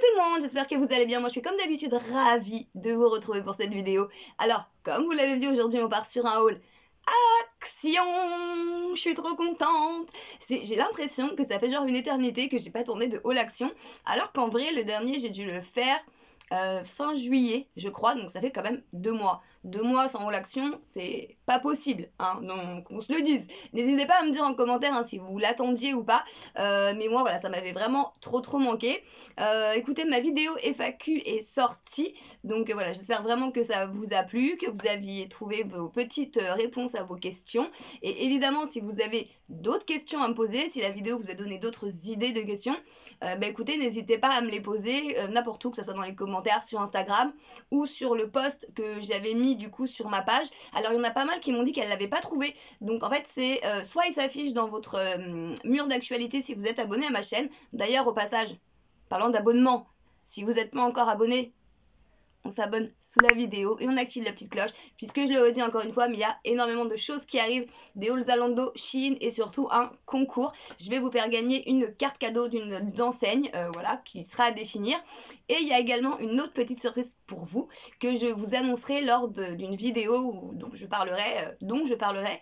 tout le monde, j'espère que vous allez bien. Moi je suis comme d'habitude ravie de vous retrouver pour cette vidéo. Alors, comme vous l'avez vu, aujourd'hui on part sur un haul action. Je suis trop contente. J'ai l'impression que ça fait genre une éternité que j'ai pas tourné de haul action, alors qu'en vrai le dernier j'ai dû le faire fin juillet, je crois, donc ça fait quand même 2 mois. 2 mois sans haul action, c'est pas possible, hein, donc on se le dise. N'hésitez pas à me dire en commentaire hein, si vous l'attendiez ou pas, mais moi voilà, ça m'avait vraiment trop manqué. Écoutez, ma vidéo FAQ est sortie, donc voilà, j'espère vraiment que ça vous a plu, que vous aviez trouvé vos petites réponses à vos questions, et évidemment si vous avez d'autres questions à me poser, si la vidéo vous a donné d'autres idées de questions, écoutez, n'hésitez pas à me les poser n'importe où, que ce soit dans les commentaires, sur Instagram ou sur le post que j'avais mis du coup sur ma page. Alors il y en a pas mal qui m'ont dit qu'elles l'avaient pas trouvé, donc en fait c'est soit il s'affiche dans votre mur d'actualité si vous êtes abonné à ma chaîne. D'ailleurs au passage, parlant d'abonnement, si vous n'êtes pas encore abonné, on s'abonne sous la vidéo et on active la petite cloche, puisque je le redis encore une fois, mais il y a énormément de choses qui arrivent, des hauls Zalando, Shein et surtout un concours. Je vais vous faire gagner une carte cadeau d'une enseigne, voilà, qui sera à définir. Et il y a également une autre petite surprise pour vous, que je vous annoncerai lors d'une vidéo dont je parlerai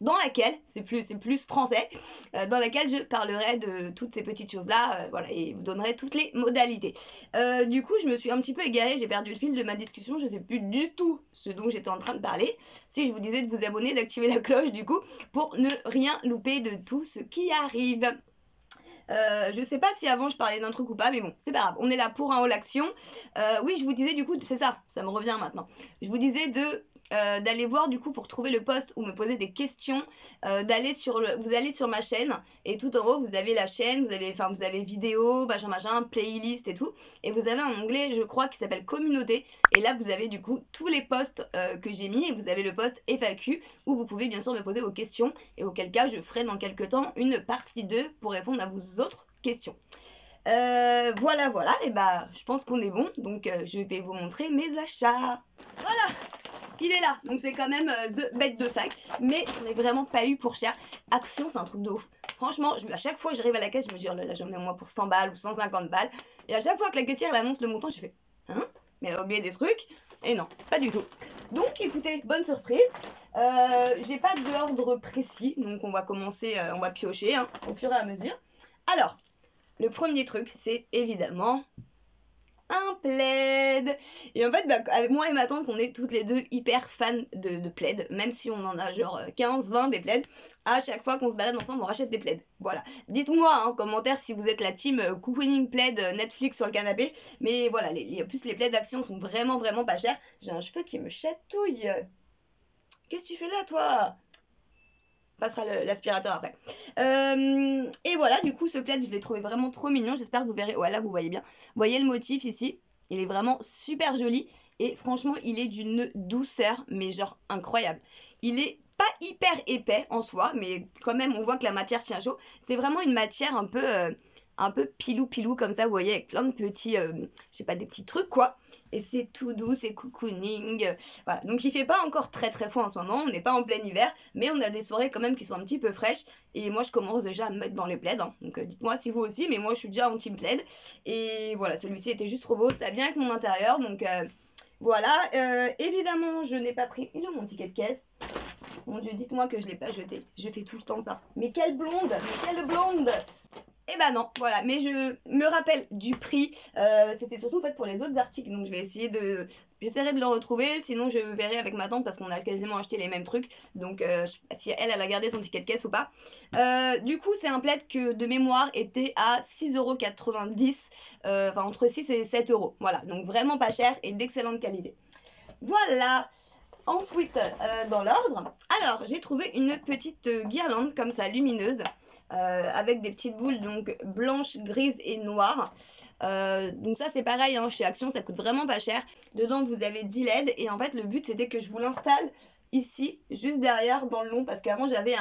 dans laquelle, c'est plus français, dans laquelle je parlerai de toutes ces petites choses-là, voilà, et vous donnerai toutes les modalités. Du coup, je me suis un petit peu égarée, j'ai perdu le fil de ma discussion, je sais plus du tout ce dont j'étais en train de parler. Si je vous disais de vous abonner, d'activer la cloche, du coup, pour ne rien louper de tout ce qui arrive. Je sais pas si avant je parlais d'un truc ou pas, mais bon, c'est pas grave, on est là pour un haul action. Oui, je vous disais du coup, c'est ça me revient maintenant. Je vous disais d'aller voir du coup pour trouver le post ou me poser des questions, vous allez sur ma chaîne et tout en haut vous avez la chaîne, vous avez vidéo, machin, playlist et tout, et vous avez un onglet je crois qui s'appelle communauté, et là vous avez du coup tous les posts que j'ai mis, et vous avez le post FAQ où vous pouvez bien sûr me poser vos questions, et auquel cas je ferai dans quelques temps une partie 2 pour répondre à vos autres questions. Voilà, et je pense qu'on est bon, donc je vais vous montrer mes achats. Voilà, il est là, donc c'est quand même the bête de sac, mais j'en ai vraiment pas eu pour cher. Action, c'est un truc de ouf. Franchement, à chaque fois que j'arrive à la caisse, je me dis, oh là là, j'en ai au moins pour 100 balles ou 150 balles. Et à chaque fois que la caissière elle annonce le montant, je fais, hein? Mais elle a oublié des trucs? Et non, pas du tout. Donc écoutez, bonne surprise. J'ai pas d'ordre précis, donc on va commencer, on va piocher hein, au fur et à mesure. Alors, le premier truc, c'est évidemment un plaid. Et en fait, avec moi et ma tante, on est toutes les deux hyper fans de plaids, même si on en a genre 15-20 des plaids. À chaque fois qu'on se balade ensemble, on rachète des plaids. Voilà. Dites-moi en commentaire si vous êtes la team cocooning plaid Netflix sur le canapé. Mais voilà, en plus les plaids d'action sont vraiment pas chers. J'ai un cheveu qui me chatouille. Qu'est-ce que tu fais là, toi? Passera l'aspirateur après. Et voilà, du coup, ce plaid, je l'ai trouvé vraiment trop mignon. J'espère que vous verrez. Ouais, là, vous voyez bien. Vous voyez le motif ici? Il est vraiment super joli. Et franchement, il est d'une douceur, mais genre incroyable. Il est pas hyper épais en soi, mais quand même, on voit que la matière tient chaud. C'est vraiment une matière un peu pilou comme ça, vous voyez, avec plein de petits, je sais pas, des petits trucs quoi. Et c'est tout doux, c'est cocooning. Voilà, donc il fait pas encore très froid en ce moment, on n'est pas en plein hiver, mais on a des soirées quand même qui sont un petit peu fraîches. Et moi je commence déjà à me mettre dans les plaids, hein. Donc dites-moi si vous aussi, mais moi je suis déjà en team plaid. Et voilà, celui-ci était juste trop beau, ça va bien avec mon intérieur, donc voilà. Évidemment, je n'ai pas pris. Il est où mon ticket de caisse? Mon Dieu, dites-moi que je l'ai pas jeté. Je fais tout le temps ça. Mais quelle blonde! Mais quelle blonde! Eh ben non, voilà, mais je me rappelle du prix, c'était surtout fait pour les autres articles, donc j'essaierai de le retrouver, sinon je verrai avec ma tante parce qu'on a quasiment acheté les mêmes trucs, donc je sais pas si elle a gardé son ticket de caisse ou pas. Du coup, c'est un plaid que de mémoire était à 6,90 €, enfin entre 6 et 7 €, voilà, donc vraiment pas cher et d'excellente qualité. Voilà. Ensuite, dans l'ordre, alors j'ai trouvé une petite guirlande comme ça, lumineuse, avec des petites boules donc blanches, grises et noires. Donc ça c'est pareil, hein, chez Action ça coûte vraiment pas cher. Dedans vous avez 10 LED et en fait le but c'était que je vous l'installe ici, juste derrière, dans le long, parce qu'avant j'avais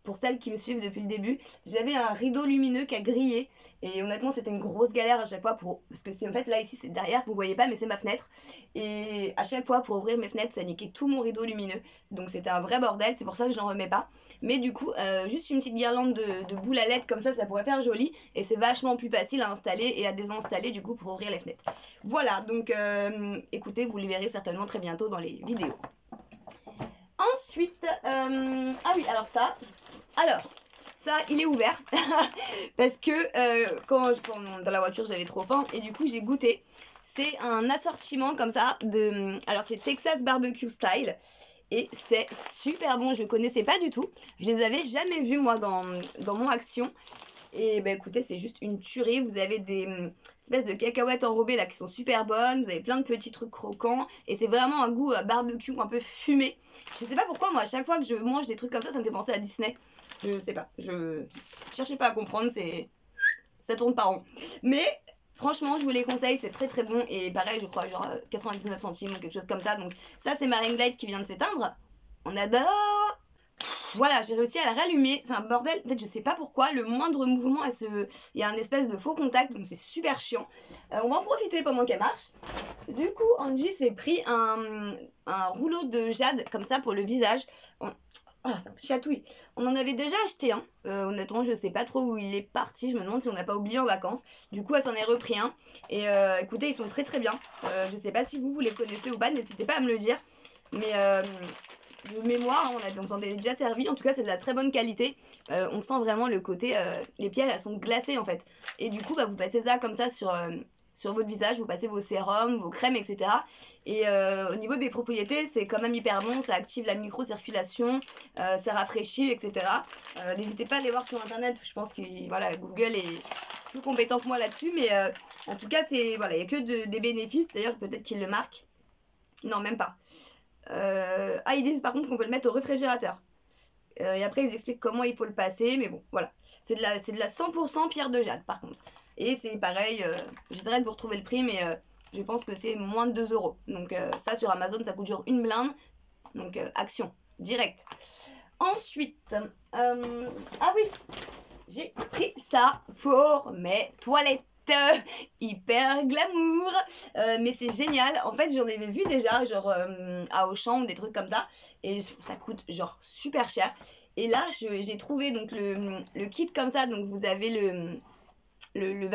pour celles qui me suivent depuis le début, j'avais un rideau lumineux qui a grillé, et honnêtement c'était une grosse galère à chaque fois, parce que c'est en fait là ici c'est derrière, vous voyez pas, mais c'est ma fenêtre, et à chaque fois pour ouvrir mes fenêtres ça niquait tout mon rideau lumineux, donc c'était un vrai bordel, c'est pour ça que je n'en remets pas, mais du coup juste une petite guirlande de boules à LED comme ça pourrait faire joli, et c'est vachement plus facile à installer et à désinstaller du coup pour ouvrir les fenêtres. Voilà, donc écoutez, vous les verrez certainement très bientôt dans les vidéos. Ensuite, ah oui, alors ça, il est ouvert parce que quand dans la voiture j'avais trop faim et du coup j'ai goûté. C'est un assortiment comme ça alors c'est Texas Barbecue Style et c'est super bon. Je connaissais pas du tout, je les avais jamais vus moi dans mon Action. Et bah écoutez, c'est juste une tuerie. Vous avez des espèces de cacahuètes enrobées là qui sont super bonnes. Vous avez plein de petits trucs croquants. Et c'est vraiment un goût barbecue un peu fumé. Je sais pas pourquoi, moi, à chaque fois que je mange des trucs comme ça me fait penser à Disney. Je sais pas. Je cherchais pas à comprendre. Ça tourne pas rond. Mais franchement, je vous les conseille. C'est très très bon. Et pareil, je crois, genre 99 centimes ou quelque chose comme ça. Donc ça, c'est ma ring light qui vient de s'éteindre. On adore. Voilà, j'ai réussi à la rallumer, c'est un bordel, en fait je sais pas pourquoi, le moindre mouvement, il y a un espèce de faux contact, donc c'est super chiant. On va en profiter pendant qu'elle marche. Du coup, Angie s'est pris un rouleau de jade, comme ça, pour le visage. Ah, ça me chatouille. On en avait déjà acheté un, honnêtement je sais pas trop où il est parti, je me demande si on n'a pas oublié en vacances. Du coup elle s'en est repris un, et écoutez, ils sont très très bien. Je sais pas si vous les connaissez ou pas, n'hésitez pas à me le dire. Mais de mémoire, on s'en est déjà servi. En tout cas, c'est de la très bonne qualité. On sent vraiment le côté. Les pierres, elles sont glacées en fait. Et du coup, vous passez ça comme ça sur votre visage. Vous passez vos sérums, vos crèmes, etc. Et au niveau des propriétés, c'est quand même hyper bon. Ça active la microcirculation, ça rafraîchit, etc. N'hésitez pas à aller voir sur internet. Je pense que voilà, Google est plus compétent que moi là-dessus. Mais en tout cas, voilà, il n'y a que des bénéfices. D'ailleurs, peut-être qu'il le marque. Non, même pas. Ils disent par contre qu'on peut le mettre au réfrigérateur. Et après ils expliquent comment il faut le passer, mais bon, voilà. C'est de la 100% pierre de jade par contre. Et c'est pareil, j'essaierai de vous retrouver le prix, mais je pense que c'est moins de 2 €. Donc ça sur Amazon, ça coûte genre une blinde. Donc Action, direct. Ensuite, ah oui, j'ai pris ça pour mes toilettes. Hyper glamour, mais c'est génial. En fait j'en avais vu déjà genre à Auchan ou des trucs comme ça, et ça coûte genre super cher. Et là j'ai trouvé donc le kit comme ça. Donc vous avez le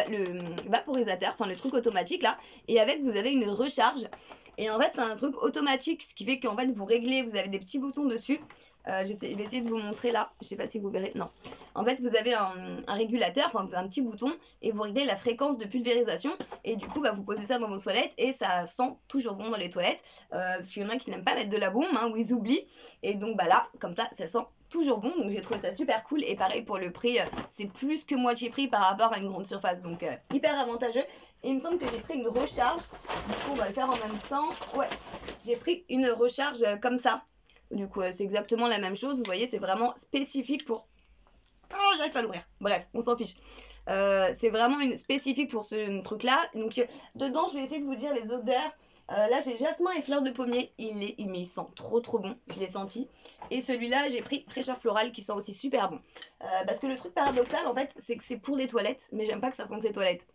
vaporisateur, enfin le truc automatique là, et avec vous avez une recharge. Et en fait c'est un truc automatique, ce qui fait qu'en fait vous réglez, vous avez des petits boutons dessus. Je vais essayer de vous montrer là, je sais pas si vous verrez, non. En fait vous avez un régulateur, enfin un petit bouton, et vous réglez la fréquence de pulvérisation, et du coup vous posez ça dans vos toilettes, et ça sent toujours bon dans les toilettes, parce qu'il y en a qui n'aiment pas mettre de la bombe, ou ils oublient, et donc là, comme ça sent toujours bon. Donc j'ai trouvé ça super cool, et pareil pour le prix, c'est plus que moitié prix par rapport à une grande surface, donc hyper avantageux. Et il me semble que j'ai pris une recharge, du coup on va le faire en même temps. Ouais, j'ai pris une recharge comme ça. Du coup, c'est exactement la même chose. Vous voyez, c'est vraiment spécifique pour... Oh, j'arrive pas à l'ouvrir. Bref, on s'en fiche. C'est vraiment spécifique pour ce truc-là. Donc, dedans, je vais essayer de vous dire les odeurs. Là, j'ai jasmin et fleur de pommier. Mais il sent trop trop bon. Je l'ai senti. Et celui-là, j'ai pris fraîcheur florale qui sent aussi super bon. Parce que le truc paradoxal, en fait, c'est que c'est pour les toilettes. Mais j'aime pas que ça sente les toilettes.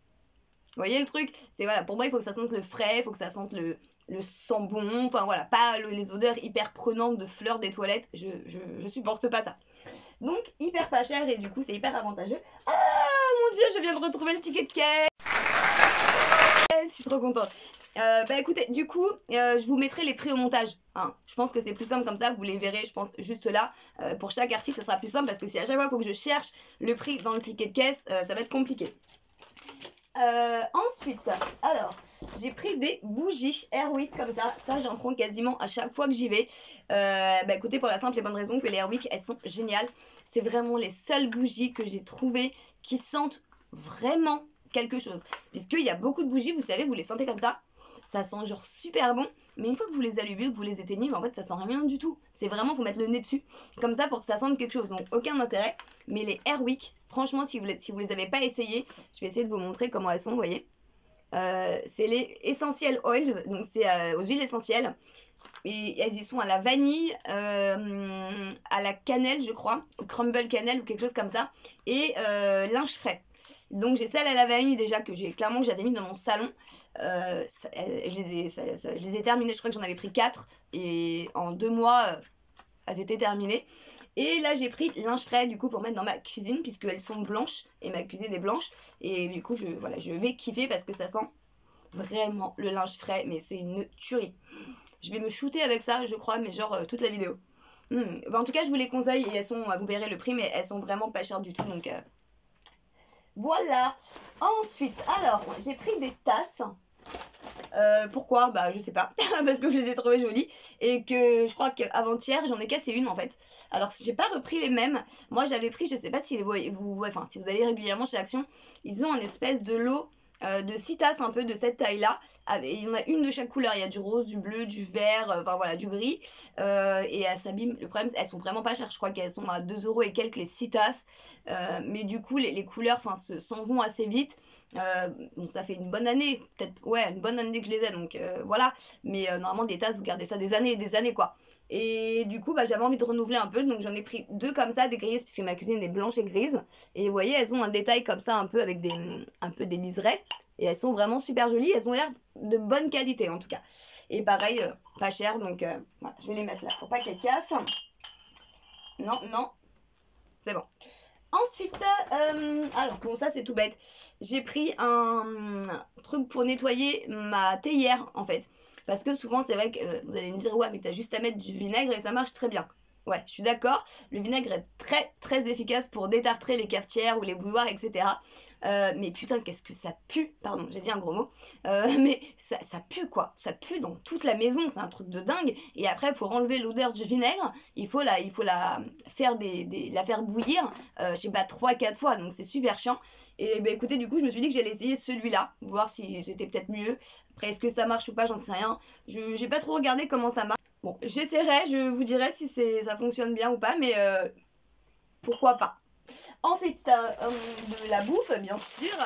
Vous voyez le truc? C'est voilà, pour moi il faut que ça sente le frais, il faut que ça sente le sang bon, enfin voilà, pas les odeurs hyper prenantes de fleurs des toilettes, je supporte pas ça. Donc hyper pas cher, et du coup c'est hyper avantageux. Ah mon dieu, je viens de retrouver le ticket de caisse. Je suis trop contente. Écoutez, du coup, je vous mettrai les prix au montage. Je pense que c'est plus simple comme ça, vous les verrez, je pense, juste là. Pour chaque article, ça sera plus simple, parce que si à chaque fois il faut que je cherche le prix dans le ticket de caisse, ça va être compliqué. Ensuite, alors, j'ai pris des bougies Airwick comme ça j'en prends quasiment à chaque fois que j'y vais. Écoutez, pour la simple et bonne raison que les Airwick, elles sont géniales. C'est vraiment les seules bougies que j'ai trouvées qui sentent vraiment quelque chose. Puisqu'il y a beaucoup de bougies, vous savez, vous les sentez comme ça sent genre super bon, mais une fois que vous les allumez, que vous les éteignez, en fait ça sent rien du tout. C'est vraiment, faut mettre le nez dessus, comme ça, pour que ça sente quelque chose, donc aucun intérêt. Mais les Airwick, franchement, si vous les avez pas essayées, je vais essayer de vous montrer comment elles sont, vous voyez. C'est les Essential Oils, donc c'est aux huiles essentielles. Et elles y sont à la vanille, à la cannelle, je crois, crumble cannelle ou quelque chose comme ça, et linge frais. Donc j'ai celle à la vanille déjà que j'avais mis dans mon salon. Je les ai terminées, je crois que j'en avais pris 4 et en 2 mois elles étaient terminées. Et là j'ai pris linge frais du coup pour mettre dans ma cuisine puisqu'elles sont blanches et ma cuisine est blanche. Et du coup je vais kiffer parce que ça sent vraiment le linge frais, mais c'est une tuerie. Je vais me shooter avec ça, je crois, mais genre toute la vidéo. En tout cas, je vous les conseille et elles sont, vous verrez le prix, mais elles sont vraiment pas chères du tout. Donc voilà. Ensuite, alors, j'ai pris des tasses. Pourquoi? Bah, je sais pas. Parce que je les ai trouvées jolies. Et que je crois qu'avant-hier, j'en ai cassé une en fait. Alors, j'ai pas repris les mêmes. Moi, j'avais pris, je sais pas si si vous allez régulièrement chez Action, ils ont un espèce de lot de 6 tasses un peu de cette taille là, il y en a une de chaque couleur, il y a du rose, du bleu, du vert, enfin voilà, du gris, et elles s'abîment. Le problème, elles sont vraiment pas chères, je crois qu'elles sont à 2 € et quelques les 6 tasses, mais du coup les couleurs s'en vont assez vite. Donc ça fait une bonne année, peut-être, ouais, une bonne année que je les ai, donc voilà, mais normalement des tasses vous gardez ça des années et des années quoi. Et du coup j'avais envie de renouveler un peu, donc j'en ai pris 2 comme ça, des grises, puisque ma cuisine est blanche et grise, et vous voyez elles ont un détail comme ça un peu avec un peu des liserés, et elles sont vraiment super jolies, elles ont l'air de bonne qualité en tout cas, et pareil pas cher, donc voilà, je vais les mettre là pour pas qu'elles cassent. Non, c'est bon. Ensuite, alors bon ça c'est tout bête, j'ai pris un truc pour nettoyer ma théière en fait, parce que souvent c'est vrai que vous allez me dire ouais mais t'as juste à mettre du vinaigre et ça marche très bien. Ouais, je suis d'accord, le vinaigre est très très efficace pour détartrer les cafetières ou les bouilloires, etc. Mais putain, qu'est-ce que ça pue, pardon, j'ai dit un gros mot, mais ça pue quoi, ça pue dans toute la maison, c'est un truc de dingue. Et après, pour enlever l'odeur du vinaigre, il faut la faire, la faire bouillir, je sais pas, 3-4 fois, donc c'est super chiant. Et bah écoutez, du coup, je me suis dit que j'allais essayer celui-là, voir si c'était peut-être mieux. Après, est-ce que ça marche ou pas, j'en sais rien. J'ai pas trop regardé comment ça marche. Bon, j'essaierai, je vous dirai si ça fonctionne bien ou pas, mais pourquoi pas. Ensuite, de la bouffe, bien sûr.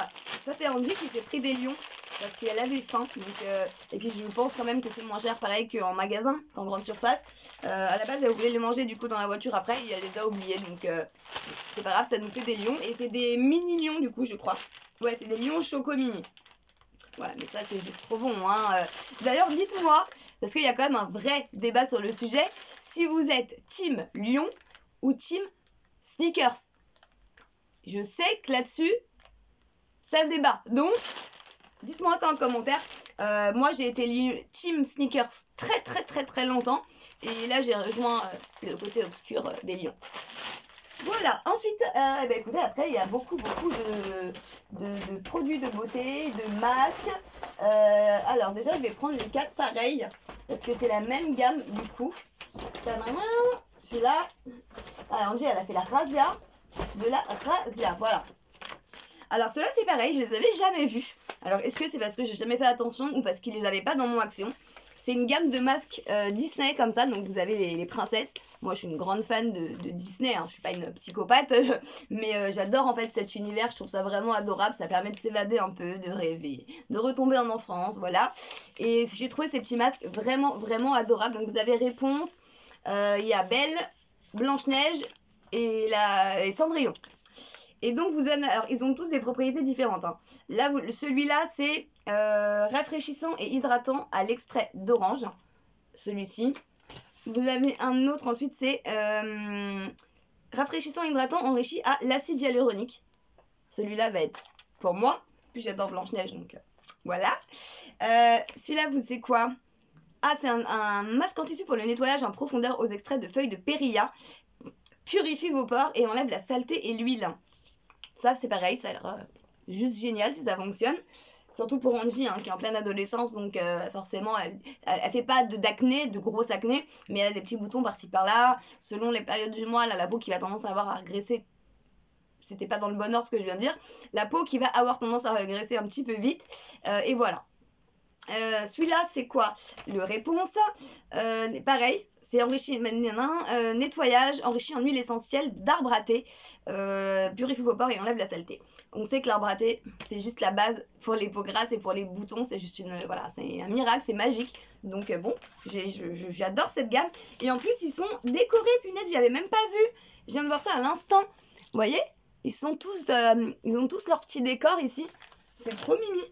Ça, c'est Angie qui s'est pris des lions parce qu'elle avait faim. Donc, et puis, je pense quand même que c'est moins cher, pareil qu'en magasin, qu'en grande surface. À la base, elle voulait les manger du coup dans la voiture après, et elle les a oubliés. Donc, c'est pas grave, ça nous fait des lions. Et c'est des mini lions, du coup, je crois. Ouais, c'est des lions choco mini. Voilà, mais ça c'est juste trop bon, hein. D'ailleurs, dites-moi, parce qu'il y a quand même un vrai débat sur le sujet, si vous êtes team lion ou team sneakers. Je sais que là-dessus, ça se débat. Donc, dites-moi ça en commentaire. Moi, j'ai été team sneakers très longtemps. Et là, j'ai rejoint le côté obscur des lions. Voilà, ensuite, écoutez, après, il y a beaucoup de produits de beauté, de masques. Alors, déjà, je vais prendre les 4 pareils, parce que c'est la même gamme, du coup. Celui-là, alors, Angie, elle a fait la Razzia, voilà. Alors, ceux-là, c'est pareil, je les avais jamais vus. Alors, est-ce que c'est parce que j'ai jamais fait attention ou parce qu'ils les avaient pas dans mon action? C'est une gamme de masques Disney comme ça, donc vous avez les princesses. Moi, je suis une grande fan de Disney, hein. Je suis pas une psychopathe, mais j'adore en fait cet univers. Je trouve ça vraiment adorable. Ça permet de s'évader un peu, de rêver, de retomber en enfance, voilà. Et j'ai trouvé ces petits masques vraiment adorables. Donc vous avez Réponse, il y a Belle, Blanche-Neige et Cendrillon. Et donc, alors, ils ont tous des propriétés différentes, hein. Là, celui-là, c'est rafraîchissant et hydratant à l'extrait d'orange. Celui-ci. Vous avez un autre ensuite, c'est rafraîchissant et hydratant enrichi à l'acide hyaluronique. Celui-là va être pour moi. Puis j'adore Blanche-Neige, donc voilà. Celui-là, vous savez quoi? Ah, c'est un masque anti-tissu pour le nettoyage en profondeur aux extraits de feuilles de périlla. Purifie vos pores et enlève la saleté et l'huile. Ça, c'est pareil, ça a l'air juste génial si ça fonctionne. Surtout pour Angie, hein, qui est en pleine adolescence, donc forcément, elle fait pas d'acné, de gros acné, mais elle a des petits boutons par-ci par-là. Selon les périodes du mois, elle a la peau qui va tendance à avoir à régresser. C'était pas dans le bon ordre ce que je viens de dire. La peau qui va avoir tendance à régresser un petit peu vite. Et voilà. Celui-là, c'est quoi? Le Réponse. Pareil, c'est enrichi, nettoyage, enrichi en huile essentielle d'arbre à thé, purifie vos pores et enlève la saleté. On sait que l'arbre à thé, c'est juste la base pour les peaux grasses et pour les boutons. C'est juste voilà, c'est un miracle, c'est magique. Donc bon, j'adore cette gamme. Et en plus, ils sont décorés, punaise, j'y avais même pas vu. Je viens de voir ça à l'instant. Vous voyez? Ils ont tous leur petit décor ici. C'est trop mimi.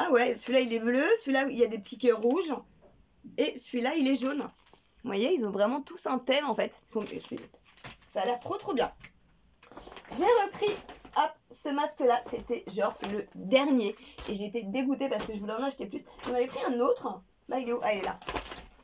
Ah ouais, celui-là il est bleu, celui-là il y a des petits cœurs rouges et celui-là il est jaune. Vous voyez, ils ont vraiment tous un thème en fait. Ça a l'air trop bien. J'ai repris ce masque-là, c'était genre le dernier et j'ai été dégoûtée parce que je voulais en acheter plus. J'en avais pris un autre. Là il est où? Ah il est là.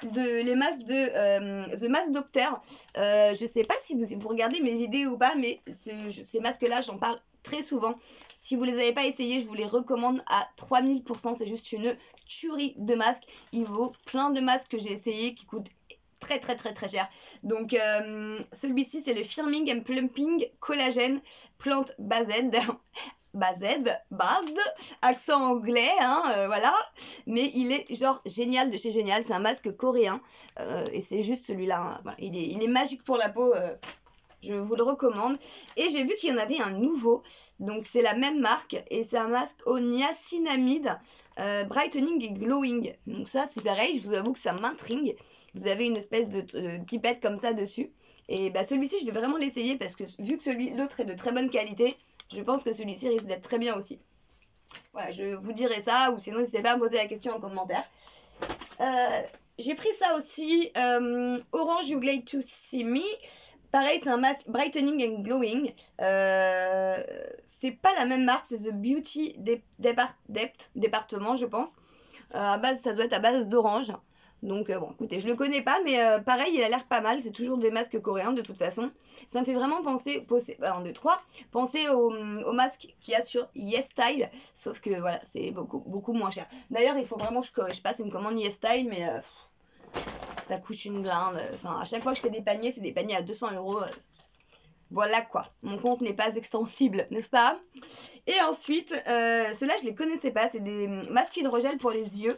Les masques de The Mask Doctor. Je sais pas si vous regardez mes vidéos ou pas, mais ces masques-là, j'en parle très souvent. Si vous les avez pas essayés, je vous les recommande à 3000%. C'est juste une tuerie de masques. Il vaut plein de masques que j'ai essayés qui coûtent très cher. Donc celui-ci c'est le Firming and Plumping Collagen Plant Based. Based, accent anglais, voilà. Mais il est genre génial de chez Génial. C'est un masque coréen et c'est juste celui-là. Hein. Voilà. Il est magique pour la peau. Je vous le recommande. Et j'ai vu qu'il y en avait un nouveau. Donc c'est la même marque. Et c'est un masque au niacinamide brightening et glowing. Donc ça c'est pareil. Je vous avoue que ça m'intrigue. Vous avez une espèce de pipette comme ça dessus. Et bah, celui-ci je vais vraiment l'essayer. Parce que vu que l'autre est de très bonne qualité, je pense que celui-ci risque d'être très bien aussi. Voilà, je vous dirai ça. Ou sinon n'hésitez pas à me poser la question en commentaire. J'ai pris ça aussi. Orange You Glade to See Me. Pareil, c'est un masque brightening and glowing. C'est pas la même marque, c'est The Beauty Département, je pense. À base, ça doit être à base d'orange. Donc bon, écoutez, je le connais pas, mais pareil, il a l'air pas mal. C'est toujours des masques coréens de toute façon. Ça me fait vraiment penser au masque qu'il y a sur YesStyle. Sauf que voilà, c'est beaucoup moins cher. D'ailleurs, il faut vraiment que je passe une commande YesStyle, mais ça coûte une blinde. Enfin, à chaque fois que je fais des paniers, c'est des paniers à 200 €. Voilà quoi. Mon compte n'est pas extensible, n'est-ce pas? Et ensuite, ceux-là, je les connaissais pas. C'est des masques hydrogel pour les yeux.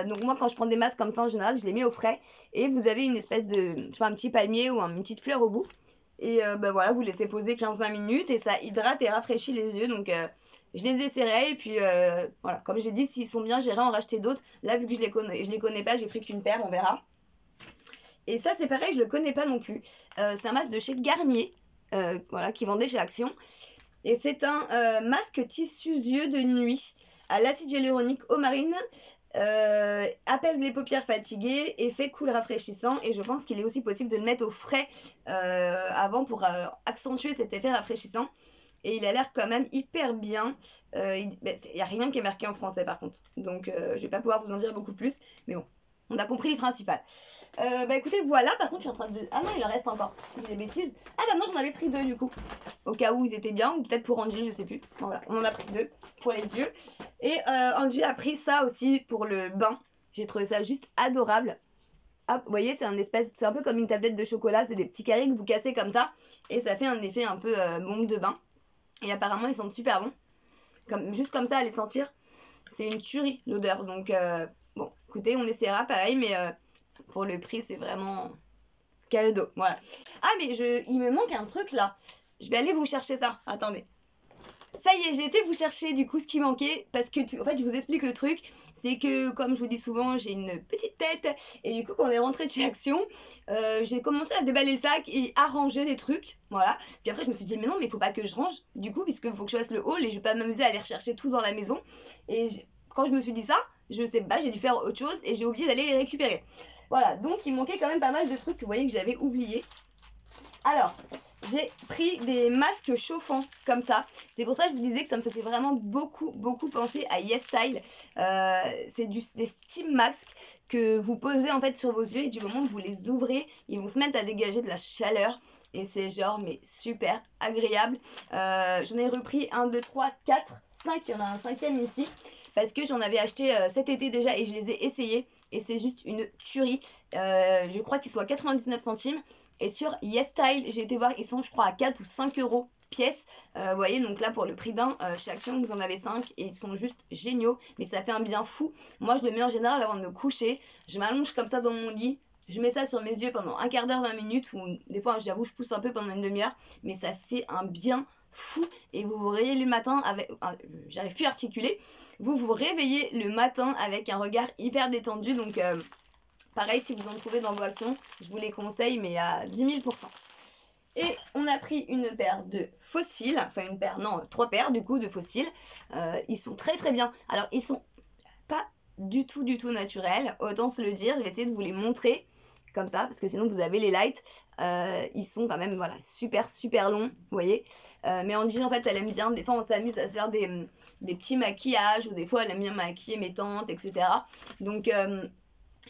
Donc moi, quand je prends des masques comme ça, en général, je les mets au frais. Et vous avez une espèce de, je sais pas, un petit palmier ou une petite fleur au bout. Et ben voilà, vous laissez poser 15-20 minutes et ça hydrate et rafraîchit les yeux. Donc je les essaierai et puis voilà, comme j'ai dit, s'ils sont bien, j'irai en racheter d'autres. Là, vu que je les connais pas, j'ai pris qu'une paire, on verra. Et ça, c'est pareil, je le connais pas non plus. C'est un masque de chez Garnier, voilà, qui vendait chez Action. Et c'est un masque tissu yeux de nuit à l'acide hyaluronique eau marine. Apaise les paupières fatiguées, effet cool rafraîchissant. Et je pense qu'il est aussi possible de le mettre au frais avant pour accentuer cet effet rafraîchissant. Et il a l'air quand même hyper bien. Il n'y a rien qui est marqué en français par contre. Donc je vais pas pouvoir vous en dire beaucoup plus. Mais bon. On a compris le principal. Bah écoutez, voilà. Par contre, je suis en train de... Ah non, il en reste encore. J'ai des bêtises. Ah bah non, j'en avais pris 2 du coup. Au cas où ils étaient bien. Ou peut-être pour Angie, je sais plus. Voilà, on en a pris 2 pour les yeux. Et Angie a pris ça aussi pour le bain. J'ai trouvé ça juste adorable. Hop, vous voyez, c'est un peu comme une tablette de chocolat. C'est des petits carrés que vous cassez comme ça. Et ça fait un effet un peu bombe de bain. Et apparemment, ils sentent super bons. Juste comme ça, à les sentir. C'est une tuerie, l'odeur. Donc... Bon, écoutez, on essaiera pareil, mais pour le prix, c'est vraiment cadeau. Voilà. Ah, mais il me manque un truc là. Je vais aller vous chercher ça. Attendez. Ça y est, j'ai été vous chercher du coup ce qui manquait parce que en fait je vous explique le truc, c'est que comme je vous dis souvent j'ai une petite tête et du coup quand on est rentré de chez Action, j'ai commencé à déballer le sac et à ranger des trucs, voilà. Puis après je me suis dit mais non mais il faut pas que je range du coup puisque faut que je fasse le haul et je vais pas m'amuser à aller rechercher tout dans la maison et quand je me suis dit ça, je sais pas, j'ai dû faire autre chose et j'ai oublié d'aller les récupérer. Voilà, donc il manquait quand même pas mal de trucs que vous voyez que j'avais oublié. Alors, j'ai pris des masques chauffants comme ça. C'est pour ça que je vous disais que ça me faisait vraiment beaucoup penser à YesStyle. C'est des steam masks que vous posez en fait sur vos yeux et du moment que vous les ouvrez, ils vont se mettre à dégager de la chaleur. Et c'est genre mais super agréable. J'en ai repris 1, 2, 3, 4, 5. Il y en a un 5e ici. Parce que j'en avais acheté cet été déjà et je les ai essayés. Et c'est juste une tuerie. Je crois qu'ils sont à 99 centimes. Et sur YesStyle, j'ai été voir, ils sont je crois à 4 ou 5 €. pièces. Vous voyez, donc là pour le prix d'un, chez Action vous en avez 5 et ils sont juste géniaux, mais ça fait un bien fou. Moi je le mets en général avant de me coucher, je m'allonge comme ça dans mon lit, je mets ça sur mes yeux pendant un quart d'heure, 20 minutes, ou des fois j'avoue je pousse un peu pendant une demi-heure, mais ça fait un bien fou. Et vous vous réveillez le matin avec, j'arrive plus à articuler, vous vous réveillez le matin avec un regard hyper détendu. Donc pareil, si vous en trouvez dans vos actions, je vous les conseille, mais à 10 000%. Et on a pris une paire de fossiles, enfin une paire, non, 3 paires du coup de fossiles. Ils sont très très bien. Alors ils sont pas du tout naturels, autant se le dire. Je vais essayer de vous les montrer comme ça, parce que sinon vous avez les lights. Ils sont quand même, voilà, super longs, vous voyez. Mais Angie en fait elle aime bien, des fois on s'amuse à se faire des petits maquillages, ou des fois elle aime bien maquiller mes tantes, etc. Donc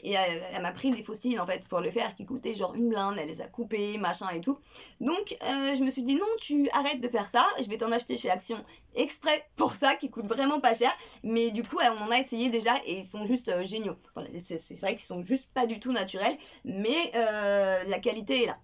et elle m'a pris des fossiles en fait pour le faire qui coûtaient genre une blinde, elle les a coupés, machin et tout. Donc je me suis dit non, tu arrêtes de faire ça, je vais t'en acheter chez Action exprès pour ça, qui coûte vraiment pas cher. Mais du coup on en a essayé déjà et ils sont juste géniaux. Voilà, c'est vrai qu'ils sont juste pas du tout naturels, mais la qualité est là.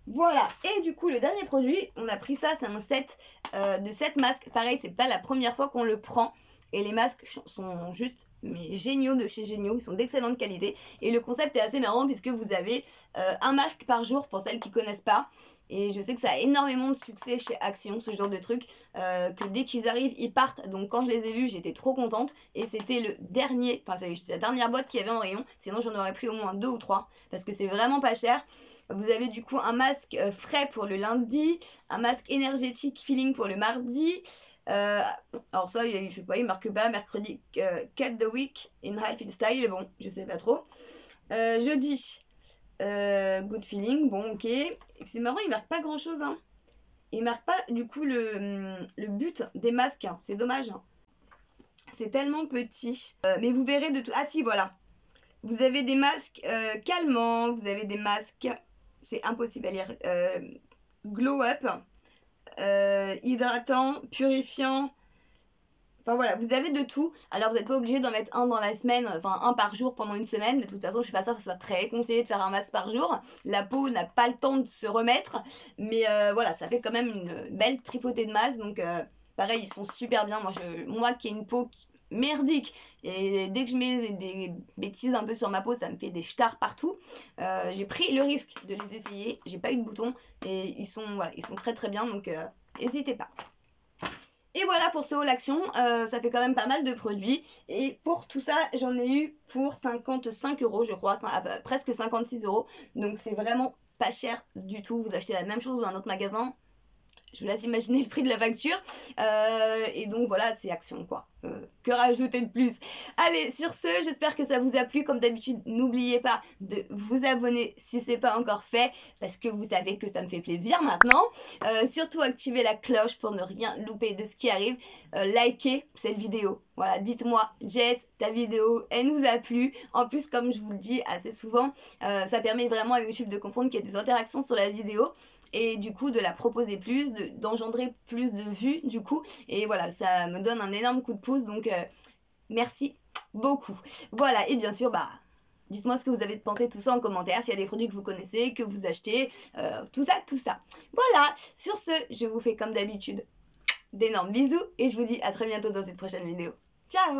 Voilà, et du coup le dernier produit, on a pris ça, c'est un set de 7 masques. Pareil, c'est pas la première fois qu'on le prend. Et les masques sont juste mais géniaux de chez Géniaux, ils sont d'excellente qualité. Et le concept est assez marrant puisque vous avez un masque par jour pour celles qui connaissent pas. Et je sais que ça a énormément de succès chez Action, ce genre de truc, que dès qu'ils arrivent, ils partent. Donc quand je les ai vus, j'étais trop contente. Et c'était le dernier, enfin c'est la dernière boîte qu'il y avait en rayon. Sinon j'en aurais pris au moins 2 ou 3 parce que c'est vraiment pas cher. Vous avez du coup un masque frais pour le lundi, un masque énergétique feeling pour le mardi. Alors ça, je sais pas, il marque pas mercredi cut the week in high fit style, bon, je sais pas trop. Jeudi, good feeling, bon, ok. C'est marrant, il marque pas grand chose, hein. Il marque pas du coup le but des masques, hein. C'est dommage. Hein. C'est tellement petit. Mais vous verrez de tout. Ah si, voilà. Vous avez des masques calmants, vous avez des masques, c'est impossible à lire, glow up. Hydratant, purifiant, enfin voilà, vous avez de tout. Alors vous n'êtes pas obligé d'en mettre un dans la semaine, enfin un par jour pendant une semaine. De toute façon, je suis pas sûre que ce soit très conseillé de faire un masque par jour. La peau n'a pas le temps de se remettre, mais voilà, ça fait quand même une belle tripotée de masques. Donc pareil, ils sont super bien. Moi qui ai une peau merdique, et dès que je mets des bêtises un peu sur ma peau, ça me fait des stars partout. J'ai pris le risque de les essayer, j'ai pas eu de boutons et ils sont très très bien, donc n'hésitez pas. Et voilà pour ce haul Action, ça fait quand même pas mal de produits. Et pour tout ça, j'en ai eu pour 55 € je crois, presque 56 €. Donc c'est vraiment pas cher du tout. Vous achetez la même chose dans un autre magasin, je vous laisse imaginer le prix de la facture. Et donc voilà, c'est Action quoi. Que rajouter de plus? Allez, sur ce, j'espère que ça vous a plu. Comme d'habitude, n'oubliez pas de vous abonner si c'est pas encore fait, parce que vous savez que ça me fait plaisir maintenant. Surtout activez la cloche pour ne rien louper de ce qui arrive. Likez cette vidéo. Voilà, dites-moi, Jess, ta vidéo, elle nous a plu. En plus, comme je vous le dis assez souvent, ça permet vraiment à YouTube de comprendre qu'il y a des interactions sur la vidéo. Et du coup de la proposer plus, d'engendrer plus de vues du coup. Et voilà, ça me donne un énorme coup de pouce, donc merci beaucoup. Voilà, et bien sûr, dites-moi ce que vous avez pensé de tout ça en commentaire, s'il y a des produits que vous connaissez, que vous achetez, tout ça. Voilà, sur ce, je vous fais comme d'habitude d'énormes bisous et je vous dis à très bientôt dans cette prochaine vidéo. Ciao!